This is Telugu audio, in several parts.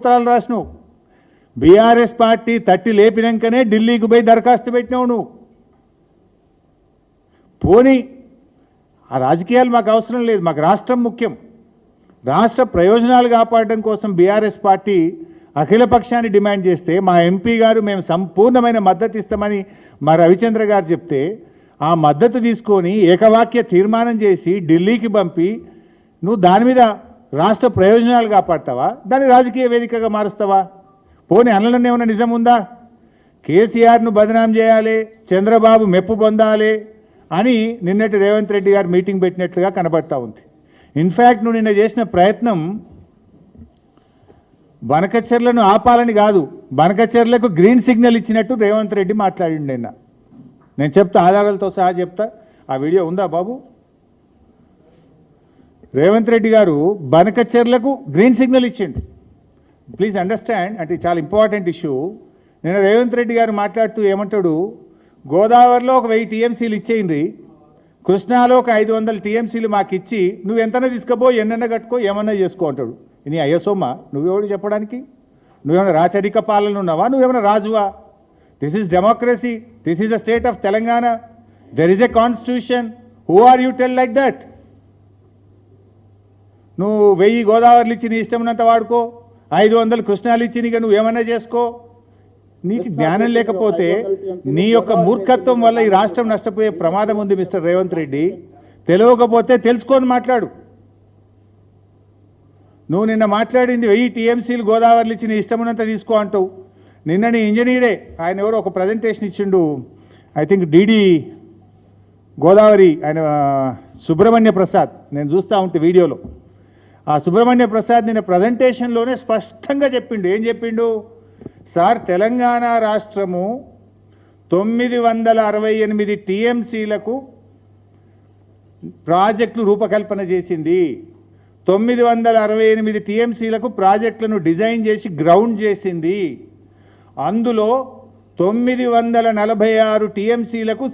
ఉత్తరాలు రాసినావు. బీఆర్ఎస్ పార్టీ తట్టి లేపినాకనే ఢిల్లీకి పోయి దరఖాస్తు పెట్టినావు నువ్వు. పోనీ ఆ రాజకీయాలు మాకు అవసరం లేదు, మాకు రాష్ట్రం ముఖ్యం. రాష్ట్ర ప్రయోజనాలు కాపాడడం కోసం బీఆర్ఎస్ పార్టీ అఖిలపక్షాన్ని డిమాండ్ చేస్తే మా ఎంపీ గారు మేము సంపూర్ణమైన మద్దతు ఇస్తామని మా రవిచంద్ర గారు చెప్తే ఆ మద్దతు తీసుకొని ఏకవాక్య తీర్మానం చేసి ఢిల్లీకి పంపి నువ్వు దాని మీద రాష్ట్ర ప్రయోజనాలు కాపాడతావా, దాన్ని రాజకీయ వేదికగా మారుస్తావా? పోనీ అనలనే ఏమన్నా నిజం ఉందా? కేసీఆర్ను బదనాం చేయాలి, చంద్రబాబు మెప్పు పొందాలి అని నిన్నటి రేవంత్ రెడ్డి గారు మీటింగ్ పెట్టినట్లుగా కనబడతా ఉంది. ఇన్ఫ్యాక్ట్ నువ్వు నిన్న చేసిన ప్రయత్నం బనకచెర్లను ఆపాలని కాదు, బనకచెర్లకు గ్రీన్ సిగ్నల్ ఇచ్చినట్టు రేవంత్ రెడ్డి మాట్లాడిండు నిన్న. నేను చెప్తా, ఆధారాలతో సహా చెప్తా. ఆ వీడియో ఉందా బాబు? రేవంత్ రెడ్డి గారు బనకచెర్లకు గ్రీన్ సిగ్నల్ ఇచ్చిండు. ప్లీజ్ అండర్స్టాండ్, అంటే చాలా ఇంపార్టెంట్ ఇష్యూ. నిన్న రేవంత్ రెడ్డి గారు మాట్లాడుతూ ఏమంటాడు, గోదావరిలో ఒక 1000 టీఎంసీలు ఇచ్చేయింది, కృష్ణాలో ఒక 500 టీఎంసీలు మాకు ఇచ్చి నువ్వు ఎంతనా తీసుకుపో, ఎన్నైనా కట్టుకో, ఏమన్నా చేసుకో అంటాడు. నీ అయ్యసోమ్మా నువ్వెవడు చెప్పడానికి? నువ్వేమైనా రాచరిక పాలన ఉన్నావా? నువ్వేమైనా రాజువా? This is democracy, this is the state of Telangana, there is a constitution. Who are you tell like that? నువ్వు 1000 గోదావరిలు ఇచ్చి నీ ఇష్టమున్నంత వాడుకో, 500 కృష్ణాలు ఇచ్చి నీకు నువ్వేమన్నా చేసుకో. నీకు జ్ఞానం లేకపోతే నీ యొక్క మూర్ఖత్వం వల్ల ఈ రాష్ట్రం నష్టపోయే ప్రమాదం ఉంది మిస్టర్ రేవంత్ రెడ్డి. తెలియకపోతే తెలుసుకొని మాట్లాడు. నువ్వు నిన్న మాట్లాడింది 1000 టీఎంసీలు గోదావరిలు ఇచ్చి నీ ఇష్టమున్నంత తీసుకో అంటావు. నిన్న నీ ఇంజనీరే ఆయన ఎవరో ఒక ప్రజెంటేషన్ ఇచ్చిండు, ఐ థింక్ డిడి గోదావరి, ఆయన సుబ్రహ్మణ్య ప్రసాద్, నేను చూస్తూ ఉంటే వీడియోలో. ఆ సుబ్రహ్మణ్య ప్రసాద్ నిన్న ప్రజెంటేషన్లోనే స్పష్టంగా చెప్పిండు. ఏం చెప్పిండు? సార్, తెలంగాణ రాష్ట్రము 968 టీఎంసీలకు ప్రాజెక్టులు రూపకల్పన చేసింది. 968 టీఎంసీలకు ప్రాజెక్టులను డిజైన్ చేసి గ్రౌండ్ చేసింది. అందులో 946 టీఎంసీలకు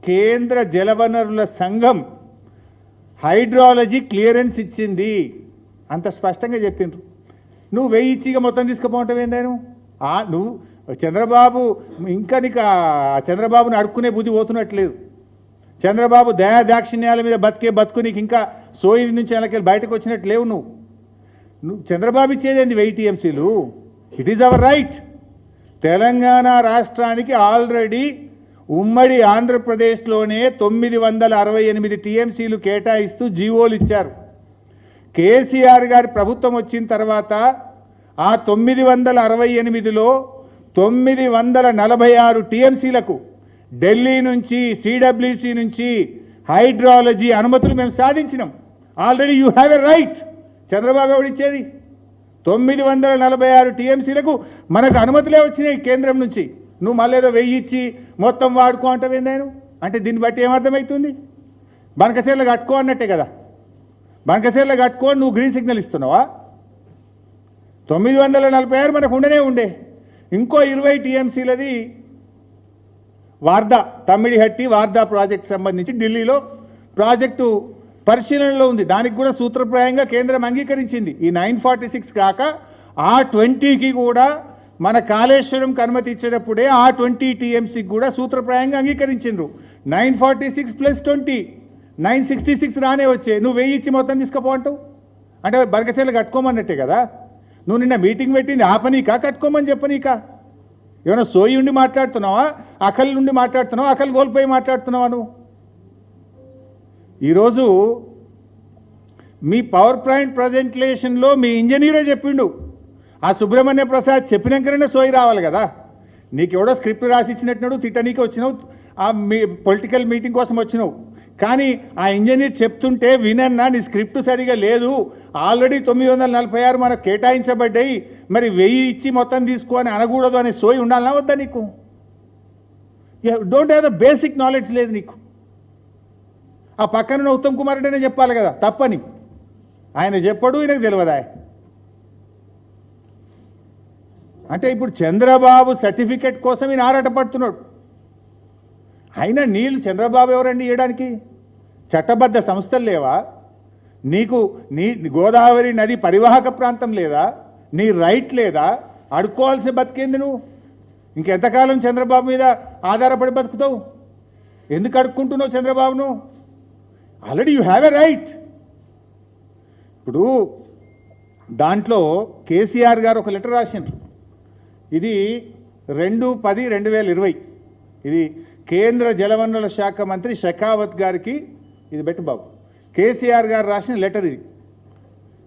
కేంద్ర జలవనరుల సంఘం హైడ్రాలజీ క్లియరెన్స్ ఇచ్చింది. అంత స్పష్టంగా చెప్పిండ్రు. నువ్వు 1000 ఇచ్చిగా మొత్తం తీసుకుపోవటం ఏందాను? నువ్వు చంద్రబాబు ఇంకా నీకు చంద్రబాబుని అడుక్కునే బుద్ధి పోతున్నట్లేదు. చంద్రబాబు దయాదాక్షిణ్యాల మీద బతుకు నీకు ఇంకా సోయి నుంచి నెలకెళ్ళి బయటకు వచ్చినట్టు లేవు. నువ్వు చంద్రబాబు ఇచ్చేదేంది 1000 టీఎంసీలు? It is our right. Telangana రాష్ట్రానికి ఆల్రెడీ ఉమ్మడి ఆంధ్రప్రదేశ్లోనే 968 టీఎంసీలు కేటాయిస్తూ జీవోలు ఇచ్చారు. కేసీఆర్ గారి ప్రభుత్వం వచ్చిన తర్వాత ఆ 968లో 946 టీఎంసీలకు ఢిల్లీ నుంచి, సిడబ్ల్యూసి నుంచి హైడ్రాలజీ అనుమతులు మేము సాధించినాం. Already you have a right. Chandrababu ఎవడిచ్చేది? 946 టీఎంసీలకు మనకు అనుమతులే వచ్చినాయి కేంద్రం నుంచి. నువ్వు మళ్ళీ ఏదో 1000 ఇచ్చి మొత్తం వాడుకో అంటావేందాను? అంటే దీన్ని బట్టి ఏమర్థమవుతుంది? బనకచెర్ల కట్టుకో అన్నట్టే కదా. బనకచెర్ల కట్టుకో నువ్వు గ్రీన్ సిగ్నల్ ఇస్తున్నావా? 946 మనకు ఉండే ఇంకో 20 టీఎంసీలది వార్దా, తమ్మిడిహట్టి వార్దా ప్రాజెక్ట్ సంబంధించి ఢిల్లీలో ప్రాజెక్టు పరిశీలనలో ఉంది. దానికి కూడా సూత్రప్రాయంగా కేంద్రం అంగీకరించింది. ఈ 946 కాక ఆ 20కి కూడా మన కాళేశ్వరంకి అనుమతి ఇచ్చేటప్పుడే ఆ 20 టీఎంసీకి కూడా సూత్రప్రాయంగా అంగీకరించిండ్రు. 946 + 20 966 రానే వచ్చే. నువ్వు 1000 ఇచ్చి మొత్తం తీసుకుపోంటావు అంటే బనకచెర్లు కట్టుకోమన్నట్టే కదా. నువ్వు నిన్న మీటింగ్ పెట్టింది ఆపనీకా, కట్టుకోమని చెప్పనీకా? ఏమైనా సోయి ఉండి మాట్లాడుతున్నావా, అకల్ నుండి మాట్లాడుతున్నావా, అకల్ కోల్పోయి మాట్లాడుతున్నావా? నువ్వు ఈరోజు మీ పవర్ పాయింట్ ప్రజెంటేషన్లో మీ ఇంజనీరే చెప్పిండు. ఆ సుబ్రహ్మణ్య ప్రసాద్ చెప్పినాకనే సోయి రావాలి కదా. నీకు ఎవడో స్క్రిప్ట్ రాసిచ్చినట్టున్నాడు, తిట్టనీకి వచ్చినావు, ఆ పొలిటికల్ మీటింగ్ కోసం వచ్చినావు. కానీ ఆ ఇంజనీర్ చెప్తుంటే వినన్నా, నీ స్క్రిప్ట్ సరిగా లేదు, ఆల్రెడీ 946 మనకు కేటాయించబడ్డాయి, మరి 1000 ఇచ్చి మొత్తం తీసుకో అని అనకూడదు అనే సోయి ఉండాలన్నా వద్దా నీకు? Don't have the basic knowledge లేదు నీకు. ఆ పక్కన ఉత్తమ్ కుమార్ రెడ్డినే చెప్పాలి కదా తప్పని. ఆయన చెప్పడు, ఈయనకు తెలియదా? అంటే ఇప్పుడు చంద్రబాబు సర్టిఫికెట్ కోసం ఈయన ఆరాటపడుతున్నాడు. అయినా నీళ్ళు చంద్రబాబు ఎవరండి ఇవ్వడానికి? చట్టబద్ధ సంస్థలు లేవా? నీకు గోదావరి నది పరివాహక ప్రాంతం లేదా? నీ రైట్ లేదా? అడుక్కోవాల్సిన బతికేంది నువ్వు? ఇంకెంతకాలం చంద్రబాబు మీద ఆధారపడి బతుకుతావు? ఎందుకు అడుక్కుంటున్నావు చంద్రబాబును? Already you have a right. ఇప్పుడు దాంట్లో కేసీఆర్ గారు ఒక లెటర్ రాసిండ్రు. ఇది 2/10/2020. ఇది కేంద్ర జలవనరుల శాఖ మంత్రి షెకావత్ గారికి ఇది బెట్టు బాబు కేసీఆర్ గారు రాసిన లెటర్.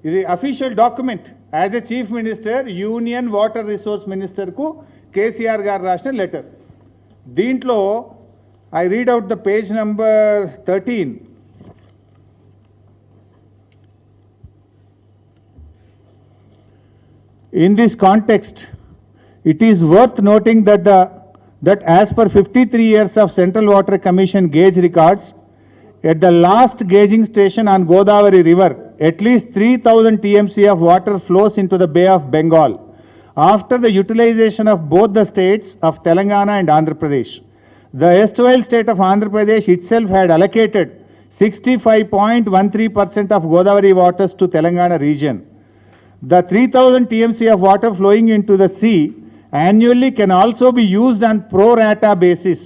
ఇది official document. As a chief minister union water resource మినిస్టర్కు కేసీఆర్ గారు రాసిన లెటర్. దీంట్లో I read out the page number 13. In this context, it is worth noting that as per 53 years of Central Water Commission gauge records, at the last gauging station on Godavari River, at least 3,000 TMC of water flows into the Bay of Bengal. After the utilization of both the states of Telangana and Andhra Pradesh, the erstwhile state of Andhra Pradesh itself had allocated 65.13% of Godavari waters to Telangana region. The 3,000 TMC of water flowing into the sea annually can also be used on pro rata basis.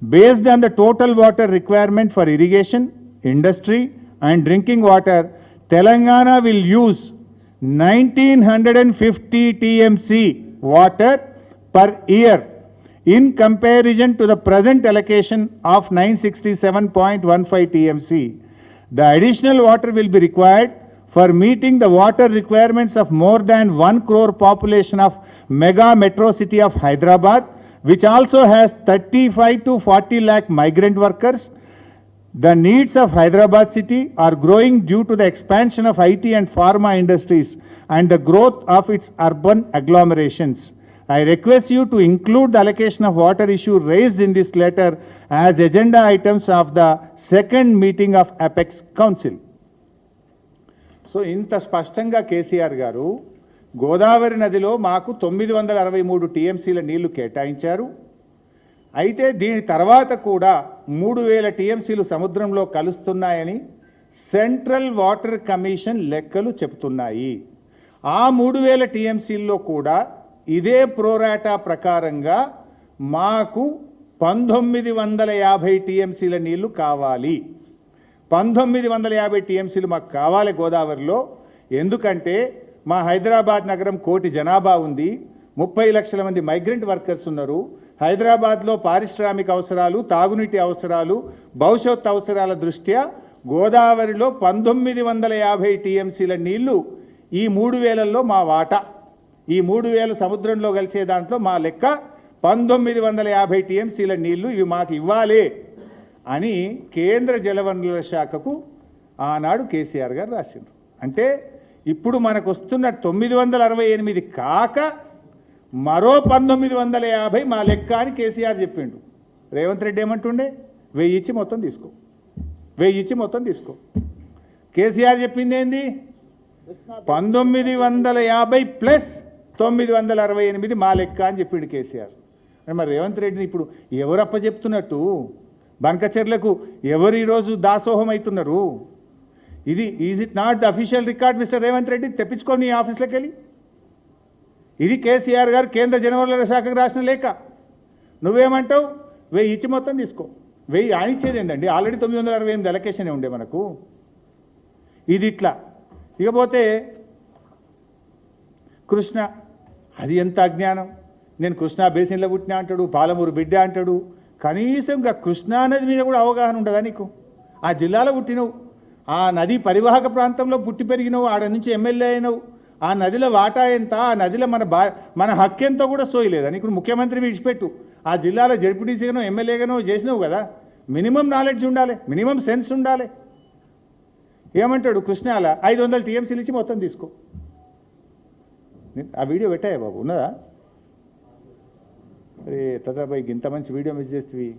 Based on the total water requirement for irrigation, industry and drinking water, Telangana will use 1,950 TMC water per year in comparison to the present allocation of 967.15 TMC. The additional water will be required for meeting the water requirements of more than 1 crore population of mega metro city of Hyderabad, which also has 35 to 40 lakh migrant workers. The needs of Hyderabad city are growing due to the expansion of IT and pharma industries and the growth of its urban agglomerations. I request you to include the allocation of water issue raised in this letter as agenda items of the second meeting of Apex Council. So ఇంత స్పష్టంగా కేసీఆర్ గారు గోదావరి నదిలో మాకు 963 టీఎంసీల నీళ్లు కేటాయించారు. అయితే దీని తర్వాత కూడా 3000 టీఎంసీలు సముద్రంలో కలుస్తున్నాయని సెంట్రల్ వాటర్ కమిషన్ లెక్కలు చెబుతున్నాయి. ఆ 3000 టీఎంసీల్లో కూడా ఇదే ప్రోరాటా ప్రకారంగా మాకు 1950 టీఎంసీల నీళ్లు కావాలి. 1950 టీఎంసీలు మాకు కావాలి గోదావరిలో. ఎందుకంటే మా హైదరాబాద్ నగరం 1 కోటి జనాభా ఉంది, 30 లక్షల మంది మైగ్రెంట్ వర్కర్స్ ఉన్నారు. హైదరాబాద్లో పారిశ్రామిక అవసరాలు, తాగునీటి అవసరాలు, భవిష్యత్ అవసరాల దృష్ట్యా గోదావరిలో 1950 టీఎంసీల నీళ్లు ఈ 3000లో మా వాటా. ఈ 3000 సముద్రంలో కలిసే దాంట్లో మా లెక్క 1950 టీఎంసీల నీళ్లు ఇవి మాకు ఇవ్వాలి అని కేంద్ర జలవనరుల శాఖకు ఆనాడు కేసీఆర్ గారు రాసిండ్రు. అంటే ఇప్పుడు మనకు వస్తున్న 968 కాక మరో 1950 మా లెక్క అని కేసీఆర్ చెప్పిండు. రేవంత్ రెడ్డి ఏమంటుండే? 1000 ఇచ్చి మొత్తం తీసుకో, 1000 ఇచ్చి మొత్తం తీసుకో. కేసీఆర్ చెప్పింది ఏంది? 1950 ప్లస్ 968 మా లెక్క అని చెప్పిండు కేసీఆర్. మరి రేవంత్ రెడ్డిని ఇప్పుడు ఎవరప్ప చెప్తున్నట్టు? బంకచర్లకు ఎవరు ఈరోజు దాసోహం అవుతున్నారు? ఇది is it not the official record mister Revanth Reddy? తెప్పించుకోండి ఈ ఆఫీస్లోకి వెళ్ళి. ఇది కేసీఆర్ గారు కేంద్ర జలవనరుల శాఖకు రాసిన లేఖ. నువ్వేమంటావు? 1000 ఇచ్చి మొత్తం తీసుకో. 1000 ఆనిచ్చేది ఏందండి? ఆల్రెడీ 968 అలొకేషనే ఉండే మనకు. ఇది ఇట్లా. ఇకపోతే కృష్ణ, అది ఎంత అజ్ఞానం! నేను కృష్ణా బేసిన్లో పుట్టినా అంటాడు, పాలమూరు బిడ్డ అంటాడు. కనీసం ఇంకా కృష్ణా నది మీద కూడా అవగాహన ఉండదా నీకు? ఆ జిల్లాలో పుట్టినవు, ఆ నది పరివాహక ప్రాంతంలో పుట్టి పెరిగినవు, ఆడ నుంచి ఎమ్మెల్యే అయినవు. ఆ నదిలో వాటా ఎంత, ఆ నదిలో మన హక్కు ఎంతో కూడా సోయలేదా నీకు? ముఖ్యమంత్రి విడిచిపెట్టు, ఆ జిల్లాలో జడ్పీటీసీగానో ఎమ్మెల్యేగానో చేసినావు కదా. మినిమం నాలెడ్జ్ ఉండాలి, మినిమం సెన్స్ ఉండాలి. ఏమంటాడు కృష్ణాల 500 టీఎంసీలు ఇచ్చి మొత్తం తీసుకో. ఆ వీడియో పెట్టాయా బాబు? ఉన్నదా? అరే తదాబాయి ఇంత మంచి వీడియో మిస్ చేస్తేవి.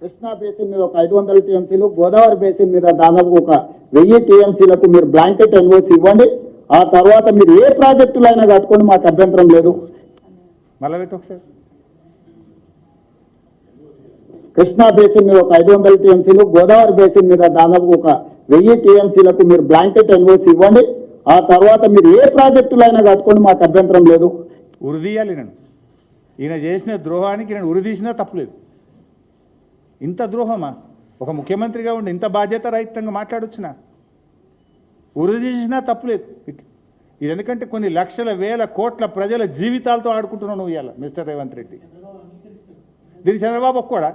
కృష్ణా బేసిన్ మీద ఒక 500 టీఎంసీలు, గోదావరి బేసిన్ మీద దాదాపు ఒక 1000 టీఎంసీలకు మీరు బ్లాంకెట్ ఎన్ఓసి ఇవ్వండి. ఆ తర్వాత మీరు ఏ ప్రాజెక్టులు అయినా కట్టుకోండి, మాకు అభ్యంతరం లేదు. మళ్ళీ పెట్టు ఒకసారి. కృష్ణా బేసిన్ మీద ఒక 500 టీఎంసీలు, గోదావరి బేసిన్ మీద దాదాపు ఒక 1000 టీఎంసీలకు మీరు బ్లాంకెట్ ఎన్ఓసి ఇవ్వండి. ఆ తర్వాత మీరు ఏ ప్రాజెక్టులైనా కట్టుకోండి, మాకు అభ్యంతరం లేదు. ఉరిదీయాలి నన్ను. ఈయన చేసిన ద్రోహానికి నేను ఉరిదీసినా తప్పులేదు. ఇంత ద్రోహమా? ఒక ముఖ్యమంత్రిగా ఉండి ఇంత బాధ్యత రహితంగా మాట్లాడొచ్చునా? ఉరిదీసినా తప్పులేదు. ఇది ఎందుకంటే కొన్ని లక్షల వేల కోట్ల ప్రజల జీవితాలతో ఆడుకుంటున్నావు నువ్వు ఇవాళ మిస్టర్ రేవంత్ రెడ్డి. దీనికి చంద్రబాబు ఒక్కడా?